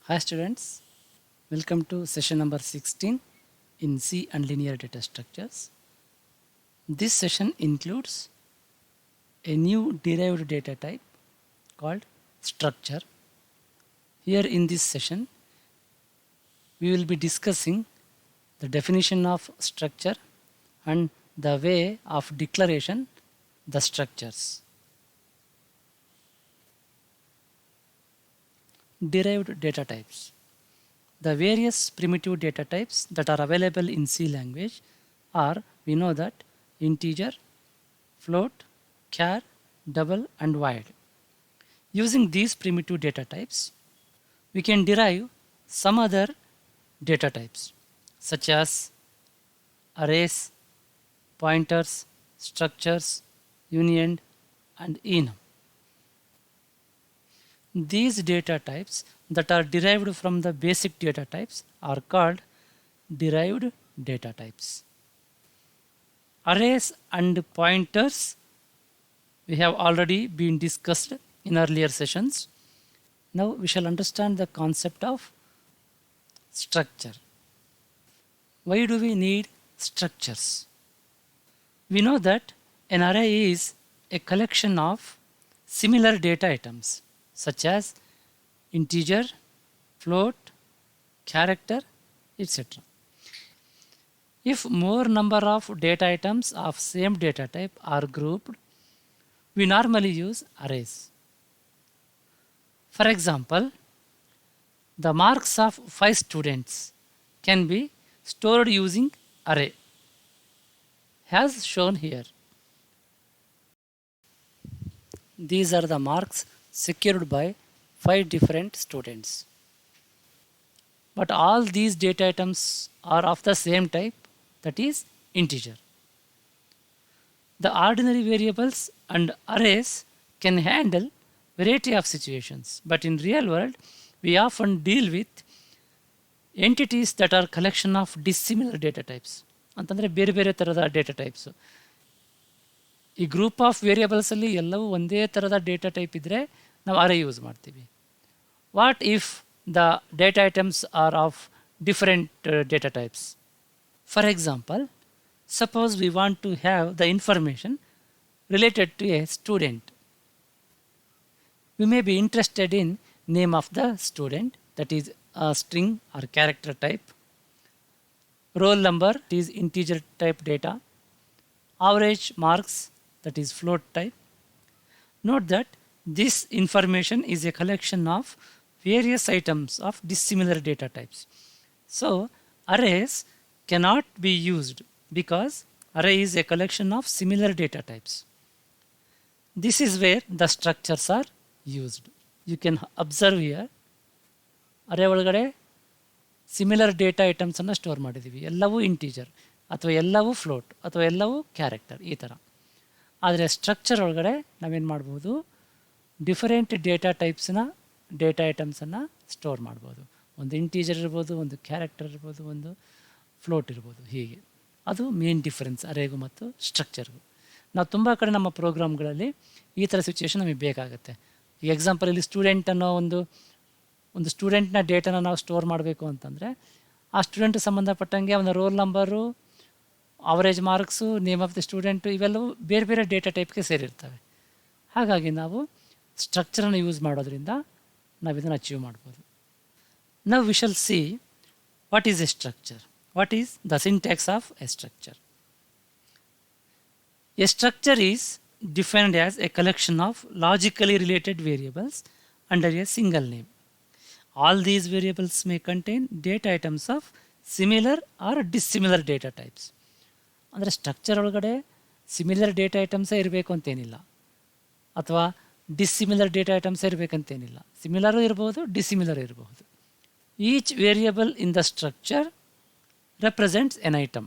Hi students, welcome to session number 16 in C and linear data structures. This session includes a new derived data type called structure. Here in this session, we will be discussing the definition of structure and the way of declaration the structures. Derived data types. The various primitive data types that are available in C language are, we know that, integer, float, char, double and wide. Using these primitive data types, we can derive some other data types such as arrays, pointers, structures, union and enum. These data types that are derived from the basic data types are called derived data types. Arrays and pointers we have already been discussed in earlier sessions. Now we shall understand the concept of structure. Why do we need structures? We know that an array is a collection of similar data items such as integer, float, character, etc. If more number of data items of same data type are grouped, we normally use arrays. For example, the marks of 5 students can be stored using array as shown here. These are the marks secured by 5 different students. But all these data items are of the same type, that is integer. The ordinary variables and arrays can handle variety of situations, but in real world we often deal with entities that are collection of dissimilar data types. ಅಂತಂದರೆ ಬೇರೆ ಬೇರೆ ಥರದ data types. ಈ group of ವೇರಿಯಬಲ್ಸಲ್ಲಿ ಎಲ್ಲವೂ ಒಂದೇ ಥರದ data type ಇದ್ದರೆ ನಾವು ಅರೇ ಯೂಸ್ ಮಾಡ್ತೀವಿ. What if the data items are of different data types? For example, suppose we want to have the information related to a student. We may be interested in name of the student, that is a string or character type. Roll number is integer type data. Average marks, that is float type. Note that this information is a collection of various items of dissimilar data types. So arrays cannot be used because array is a collection of similar data types. This is where the structures are used. You can observe here, array ಒಳಗಡೆ similar data ಐಟಮ್ಸನ್ನು store ಮಾಡಿದ್ದೀವಿ. ಎಲ್ಲವೂ integer ಅಥವಾ ಎಲ್ಲವೂ float ಅಥವಾ ಎಲ್ಲವೂ character ಈ ಥರ. ಆದರೆ ಸ್ಟ್ರಕ್ಚರ್ ಒಳಗಡೆ ನಾವೇನು ಮಾಡ್ಬೋದು, ಡಿಫರೆಂಟ್ ಡೇಟಾ ಟೈಪ್ಸ್ನ ಡೇಟಾ ಐಟಮ್ಸನ್ನು ಸ್ಟೋರ್ ಮಾಡ್ಬೋದು. ಒಂದು ಇಂಟೀಜರ್ ಇರ್ಬೋದು, ಒಂದು ಕ್ಯಾರೆಕ್ಟರ್ ಇರ್ಬೋದು, ಒಂದು ಫ್ಲೋಟ್ ಇರ್ಬೋದು. ಹೀಗೆ ಅದು ಮೇನ್ ಡಿಫರೆನ್ಸ್ ಅರೇಗೂ ಮತ್ತು ಸ್ಟ್ರಕ್ಚರ್ಗೂ. ನಾವು ತುಂಬ ಕಡೆ ನಮ್ಮ ಪ್ರೋಗ್ರಾಮ್ಗಳಲ್ಲಿ ಈ ಥರ ಸಿಚುವೇಶನ್ ನಮಗೆ ಬೇಕಾಗುತ್ತೆ. ಈ ಎಕ್ಸಾಂಪಲ್ ಇಲ್ಲಿ ಸ್ಟೂಡೆಂಟ್ ಅನ್ನೋ ಒಂದು ಸ್ಟೂಡೆಂಟ್ನ ಡೇಟಾನ ನಾವು ಸ್ಟೋರ್ ಮಾಡಬೇಕು ಅಂತಂದರೆ ಆ ಸ್ಟೂಡೆಂಟ್ಗೆ ಸಂಬಂಧಪಟ್ಟಂಗೆ ಅವನ roll number, average marks, name of the student ಇವೆಲ್ಲವೂ ಬೇರೆ ಬೇರೆ ಡೇಟಾ ಟೈಪ್ಗೆ ಸೇರಿರ್ತವೆ. ಹಾಗಾಗಿ ನಾವು ಸ್ಟ್ರಕ್ಚರನ್ನು ಯೂಸ್ ಮಾಡೋದ್ರಿಂದ ನಾವು ಇದನ್ನು ಅಚೀವ್ ಮಾಡ್ಬೋದು. ನಾವು V shall see what is A structure. What is the syntax of a structure? A structure is defined as a collection of logically related variables under a single name. All these variables may contain data items of similar or dissimilar data types. ಅಂದರೆ structure ಒಳಗಡೆ similar data ಐಟಮ್ಸೇ ಇರಬೇಕು ಅಂತೇನಿಲ್ಲ, ಅಥವಾ dissimilar data ಐಟಮ್ಸೇ ಇರಬೇಕಂತೇನಿಲ್ಲ. ಸಿಮಿಲರು ಇರಬಹುದು, dissimilar ಇರಬಹುದು. Each variable in the structure represents an item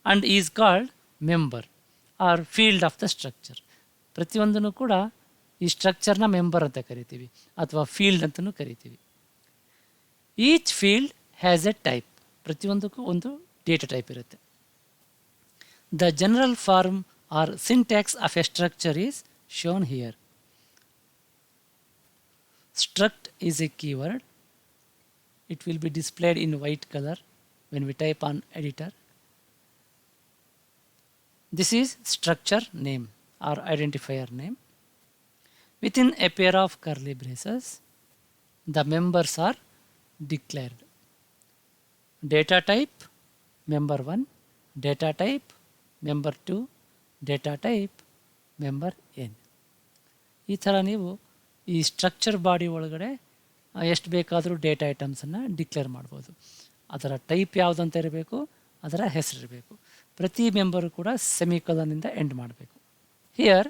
and is called member or field of the structure. ಪ್ರತಿಯೊಂದನ್ನು ಕೂಡ ಈ ಸ್ಟ್ರಕ್ಚರ್ನ ಮೆಂಬರ್ ಅಂತ ಕರಿತೀವಿ ಅಥವಾ ಫೀಲ್ಡ್ ಅಂತಲೂ ಕರಿತೀವಿ. Each field has a type. ಪ್ರತಿಯೊಂದಕ್ಕೂ ಒಂದು ಡೇಟಾ ಟೈಪ್ ಇರುತ್ತೆ. The general form or syntax of a structure is shown here. Struct is a keyword it will be displayed in white color when we type on editor. This is structure name or identifier name. Within a pair of curly braces, the members are declared. Data type member 1, data type member 2, data type member n. ಈ ಥರ ನೀವು ಈ structure body ಒಳಗಡೆ ಎಷ್ಟು ಬೇಕಾದರೂ data ಐಟಮ್ಸನ್ನು declare ಮಾಡ್ಬೋದು. ಅದರ type ಯಾವುದಂತ ಇರಬೇಕು, ಅದರ ಹೆಸರಿರಬೇಕು. ಪ್ರತಿ ಮೆಂಬರು ಕೂಡ ಸೆಮಿಕೊಲನ್ನಿಂದ ಎಂಡ್ ಮಾಡಬೇಕು. Here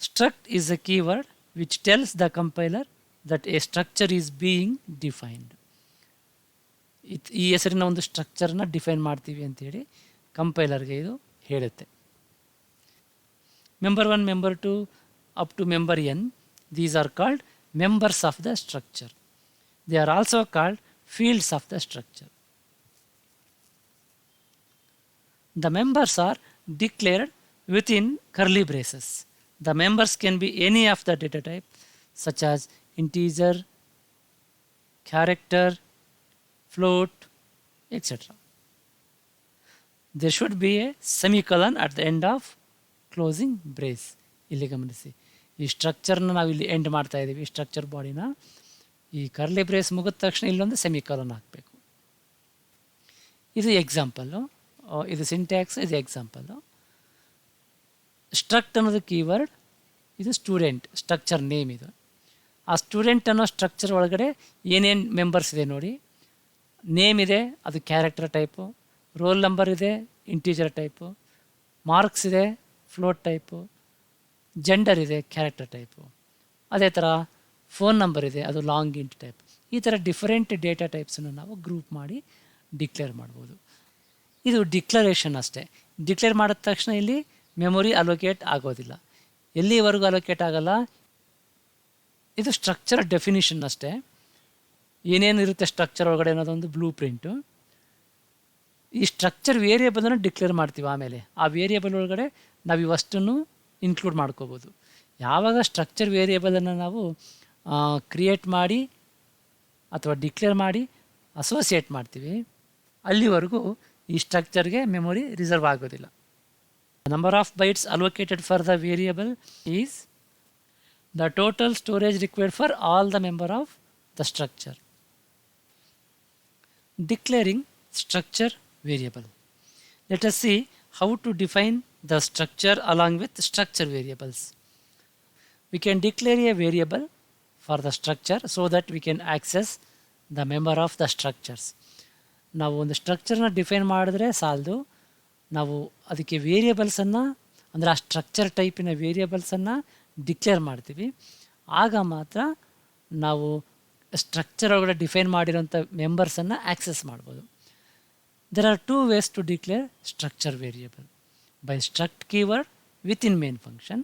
struct is a keyword which tells the compiler that a structure is being defined. ಈ ಹೆಸರಿನ ಒಂದು ಸ್ಟ್ರಕ್ಚರ್ನ ಡಿಫೈನ್ ಮಾಡ್ತೀವಿ ಅಂತೇಳಿ ಕಂಪೈಲರ್ಗೆ ಇದು ಹೇಳುತ್ತೆ. member 1, member 2 up to member n, these are called members of the structure. They are also called fields of the structure. The members are declared within curly braces. The members can be any of the data type such as integer, character, float, etc. There should be a semicolon at the end of closing brace. ಇಲ್ಲಿ ಗಮನಿಸಿ, ಈ ಸ್ಟ್ರಕ್ಚರ್ನ ನಾವು ಇಲ್ಲಿ end ಮಾಡ್ತಾ ಇದ್ದೀವಿ. ಈ structure ಬಾಡಿನ ಈ ಕರ್ಲಿ ಬ್ರೇಸ್ ಮುಗಿದ ತಕ್ಷಣ ಇಲ್ಲೊಂದು ಸೆಮಿಕಾಲನ್ ಹಾಕಬೇಕು. ಇದು ಎಕ್ಸಾಂಪಲ್ಲು, ಇದು ಸಿಂಟ್ಯಾಕ್ಸ್, ಇದು ಎಕ್ಸಾಂಪಲ್ಲು. ಸ್ಟ್ರಕ್ಟ್ ಅನ್ನೋದು ಕೀವರ್ಡ್, ಇದು ಸ್ಟೂಡೆಂಟ್ ಸ್ಟ್ರಕ್ಚರ್ ನೇಮ್. ಇದು ಆ ಸ್ಟೂಡೆಂಟ್ ಅನ್ನೋ ಸ್ಟ್ರಕ್ಚರ್ ಒಳಗಡೆ ಏನೇನು ಮೆಂಬರ್ಸ್ ಇದೆ ನೋಡಿ. ನೇಮ್ ಇದೆ, ಅದು ಕ್ಯಾರೆಕ್ಟರ್ ಟೈಪು. ರೋಲ್ ನಂಬರ್ ಇದೆ, ಇಂಟೀಜರ್ ಟೈಪು. ಮಾರ್ಕ್ಸ್ ಇದೆ, ಫ್ಲೋಟ್ ಟೈಪು. ಜೆಂಡರ್ ಇದೆ, ಕ್ಯಾರೆಕ್ಟರ್ ಟೈಪು. ಅದೇ ಥರ ಫೋನ್ ನಂಬರ್ ಇದೆ, ಅದು ಲಾಂಗ್ ಇಂಟ್ ಟೈಪ್. ಈ ಥರ ಡಿಫರೆಂಟ್ ಡೇಟಾ ಟೈಪ್ಸನ್ನು ನಾವು ಗ್ರೂಪ್ ಮಾಡಿ ಡಿಕ್ಲೇರ್ ಮಾಡ್ಬೋದು. ಇದು ಡಿಕ್ಲರೇಷನ್ ಅಷ್ಟೇ. ಡಿಕ್ಲೇರ್ ಮಾಡಿದ ತಕ್ಷಣ ಇಲ್ಲಿ ಮೆಮೊರಿ ಅಲೋಕೇಟ್ ಆಗೋದಿಲ್ಲ. ಎಲ್ಲಿವರೆಗೂ ಅಲೋಕೇಟ್ ಆಗಲ್ಲ, ಇದು ಸ್ಟ್ರಕ್ಚರ್ ಡೆಫಿನಿಷನ್ ಅಷ್ಟೇ. ಏನೇನು ಇರುತ್ತೆ ಸ್ಟ್ರಕ್ಚರ್ ಒಳಗಡೆ ಅನ್ನೋದೊಂದು ಬ್ಲೂ ಪ್ರಿಂಟು. ಈ ಸ್ಟ್ರಕ್ಚರ್ ವೇರಿಯೇಬಲನ್ನು ಡಿಕ್ಲೇರ್ ಮಾಡ್ತೀವಿ. ಆಮೇಲೆ ಆ ವೇರಿಯೇಬಲ್ ಒಳಗಡೆ ನಾವು ಇವಷ್ಟನ್ನು ಇನ್ಕ್ಲೂಡ್ ಮಾಡ್ಕೋಬೋದು. ಯಾವಾಗ ಸ್ಟ್ರಕ್ಚರ್ ವೇರಿಯೇಬಲನ್ನು ನಾವು ಕ್ರಿಯೇಟ್ ಮಾಡಿ ಅಥವಾ ಡಿಕ್ಲೇರ್ ಮಾಡಿ ಅಸೋಸಿಯೇಟ್ ಮಾಡ್ತೀವಿ, ಅಲ್ಲಿವರೆಗೂ ಈ ಸ್ಟ್ರಕ್ಚರ್ಗೆ ಮೆಮೊರಿ ರಿಸರ್ವ್ ಆಗೋದಿಲ್ಲ. The number of bytes allocated for the variable is the total storage required for all the member of the structure. Declaring structure variable. Let us see how to define the structure along with structure variables. We can declare a variable for the structure so that we can access the member of the structures. ನಾವು ಒಂದು ಸ್ಟ್ರಕ್ಚರ್ನ define ಮಾಡಿದ್ರೆ ಸಾಲದು, ನಾವು ಅದಕ್ಕೆ ವೇರಿಯೇಬಲ್ಸನ್ನು, ಅಂದರೆ ಆ structure ಟೈಪಿನ ವೇರಿಯೇಬಲ್ಸನ್ನು ಡಿಕ್ಲೇರ್ ಮಾಡ್ತೀವಿ. ಆಗ ಮಾತ್ರ ನಾವು ಸ್ಟ್ರಕ್ಚರ್ ಒಳಗಡೆ ಡಿಫೈನ್ ಮಾಡಿರೋಂಥ ಮೆಂಬರ್ಸನ್ನು ಆಕ್ಸೆಸ್ ಮಾಡ್ಬೋದು. There are two ways to declare structure variable: by struct keyword within main function,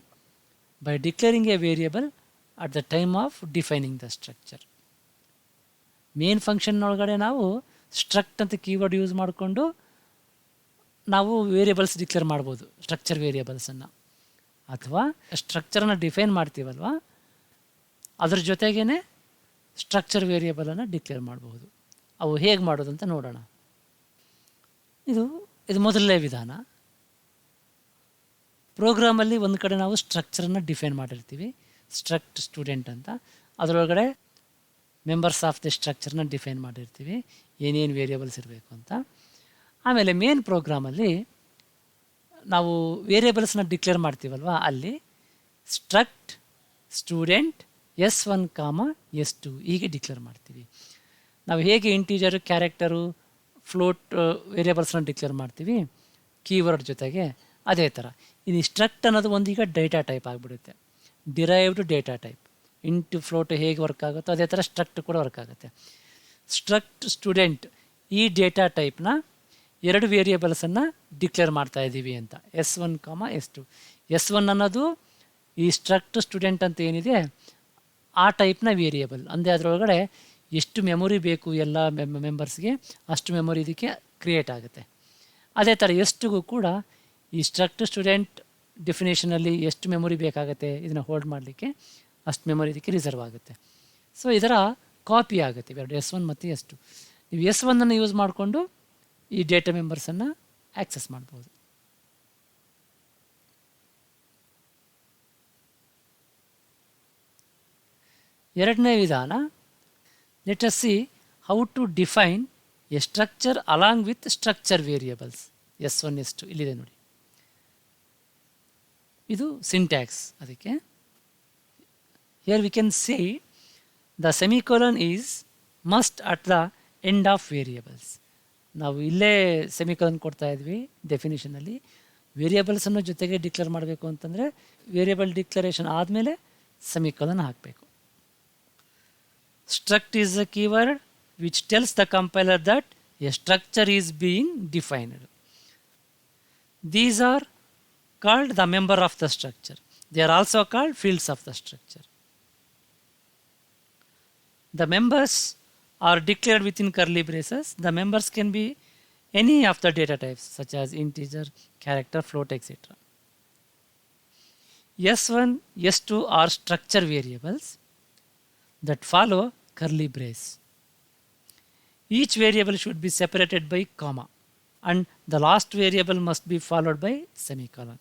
by declaring a variable at the time of defining the structure. Main function ಒಳಗಡೆ ನಾವು struct ಅಂತ keyword use ಮಾಡಿಕೊಂಡು ನಾವು variables declare ಮಾಡ್ಬೋದು, structure ವೇರಿಯೇಬಲ್ಸನ್ನು. ಅಥವಾ ಸ್ಟ್ರಕ್ಚರನ್ನು define ಮಾಡ್ತೀವಲ್ವ, ಅದ್ರ ಜೊತೆಗೇ structure ವೇರಿಯೇಬಲನ್ನು declare ಮಾಡಬಹುದು. ಅವು ಹೇಗೆ ಮಾಡೋದು ಅಂತ ನೋಡೋಣ. ಇದು ಮೊದಲನೇ ವಿಧಾನ. ಪ್ರೋಗ್ರಾಮಲ್ಲಿ ಒಂದು ಕಡೆ ನಾವು ಸ್ಟ್ರಕ್ಚರನ್ನು ಡಿಫೈನ್ ಮಾಡಿರ್ತೀವಿ, ಸ್ಟ್ರಕ್ಟ್ ಸ್ಟೂಡೆಂಟ್ ಅಂತ. ಅದರೊಳಗಡೆ ಮೆಂಬರ್ಸ್ ಆಫ್ ದಿ ಸ್ಟ್ರಕ್ಚರ್ನ ಡಿಫೈನ್ ಮಾಡಿರ್ತೀವಿ, ಏನೇನು ವೇರಿಯೇಬಲ್ಸ್ ಇರಬೇಕು ಅಂತ. ಆಮೇಲೆ ಮೇನ್ ಪ್ರೋಗ್ರಾಮಲ್ಲಿ ನಾವು ವೇರಿಯೇಬಲ್ಸ್ನ ಡಿಕ್ಲೇರ್ ಮಾಡ್ತೀವಲ್ವ, ಅಲ್ಲಿ ಸ್ಟ್ರಕ್ಟ್ ಸ್ಟೂಡೆಂಟ್ S1, S2 ಹೀಗೆ ಡಿಕ್ಲೇರ್ ಮಾಡ್ತೀವಿ. ನಾವು ಹೇಗೆ ಇಂಟೀಜರು, ಕ್ಯಾರೆಕ್ಟರು, ಫ್ಲೋಟ್ ವೇರಿಯೇಬಲ್ಸ್ನ ಡಿಕ್ಲೇರ್ ಮಾಡ್ತೀವಿ ಕೀವರ್ಡ್ ಜೊತೆಗೆ, ಅದೇ ಥರ ಇದು ಸ್ಟ್ರಕ್ಟ್ ಅನ್ನೋದು ಒಂದೀಗ ಡೇಟಾ ಟೈಪ್ ಆಗಿಬಿಡುತ್ತೆ, derived data type. Into float ಹೇಗೆ ವರ್ಕ್ ಆಗುತ್ತೋ ಅದೇ ಥರ ಸ್ಟ್ರಕ್ಟ್ ಕೂಡ ವರ್ಕ್ ಆಗುತ್ತೆ. ಸ್ಟ್ರಕ್ಟ್ ಸ್ಟೂಡೆಂಟ್ ಈ ಡೇಟಾ ಟೈಪ್ನ ಎರಡು ವೇರಿಯೇಬಲ್ಸನ್ನು ಡಿಕ್ಲೇರ್ ಮಾಡ್ತಾ ಇದ್ದೀವಿ ಅಂತ, S1, S2. S1 ಅನ್ನೋದು ಈ ಸ್ಟ್ರಕ್ಟ್ ಸ್ಟೂಡೆಂಟ್ ಅಂತ ಏನಿದೆ ಆ ಟೈಪ್ನ ವೇರಿಯೇಬಲ್, ಅಂದರೆ ಅದರೊಳಗಡೆ ಎಷ್ಟು ಮೆಮೊರಿ ಬೇಕು ಎಲ್ಲ ಮೆಂಬರ್ಸ್ಗೆ ಅಷ್ಟು ಮೆಮೊರಿ ಇದಕ್ಕೆ ಕ್ರಿಯೇಟ್ ಆಗುತ್ತೆ. ಅದೇ ಥರ ಎಸ್ಟಿಗೂ ಕೂಡ ಈ ಸ್ಟ್ರಕ್ಟ್ ಸ್ಟೂಡೆಂಟ್ ಡೆಫಿನೇಷನಲ್ಲಿ ಎಷ್ಟು ಮೆಮೊರಿ ಬೇಕಾಗುತ್ತೆ ಇದನ್ನು ಹೋಲ್ಡ್ ಮಾಡಲಿಕ್ಕೆ, ಅಷ್ಟು ಮೆಮೊರಿ ಇದಕ್ಕೆ ರಿಸರ್ವ್ ಆಗುತ್ತೆ. ಸೊ ಇದರ ಕಾಪಿ ಆಗುತ್ತೆ ಇವೆರಡು S1 ಮತ್ತು S2. ನೀವು S1 ಯೂಸ್ ಮಾಡಿಕೊಂಡು ಈ ಡೇಟಾ ಮೆಂಬರ್ಸನ್ನು ಆಕ್ಸೆಸ್ ಮಾಡ್ಬೋದು. ಎರಡನೇ ವಿಧಾನ, let us see how to define a structure along with structure variables. S1 S2 ಇಲ್ಲಿದೆ ನೋಡಿ, ಇದು ಸಿಂಟ್ಯಾಕ್ಸ್. ಅದಕ್ಕೆ here we can say the semicolon is must at the end of variables. ನಾವು ಇಲ್ಲೇ ಸೆಮಿಕೋಲನ್ ಕೊಡ್ತಾ ಇದ್ವಿ ಡೆಫಿನಿಷನಲ್ಲಿ. ವೇರಿಯಬಲ್ಸನ್ನು ಜೊತೆಗೆ ಡಿಕ್ಲೇರ್ ಮಾಡಬೇಕು ಅಂತಂದರೆ ವೇರಿಯಬಲ್ ಡಿಕ್ಲರೇಷನ್ ಆದಮೇಲೆ ಸೆಮಿಕೋಲನ್ ಹಾಕಬೇಕು. Struct is a keyword which tells the compiler that a structure is being defined. These are called the member of the structure. They are also called fields of the structure. The members are declared within curly braces. The members can be any of the data types such as integer, character, float, etc. S1, S2 are structure variables that follow curly brace. Each variable should be separated by comma and the last variable must be followed by semicolon.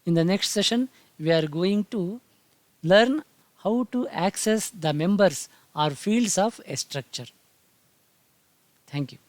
In the next session, we are going to learn how to access the members or fields of a structure. Thank you.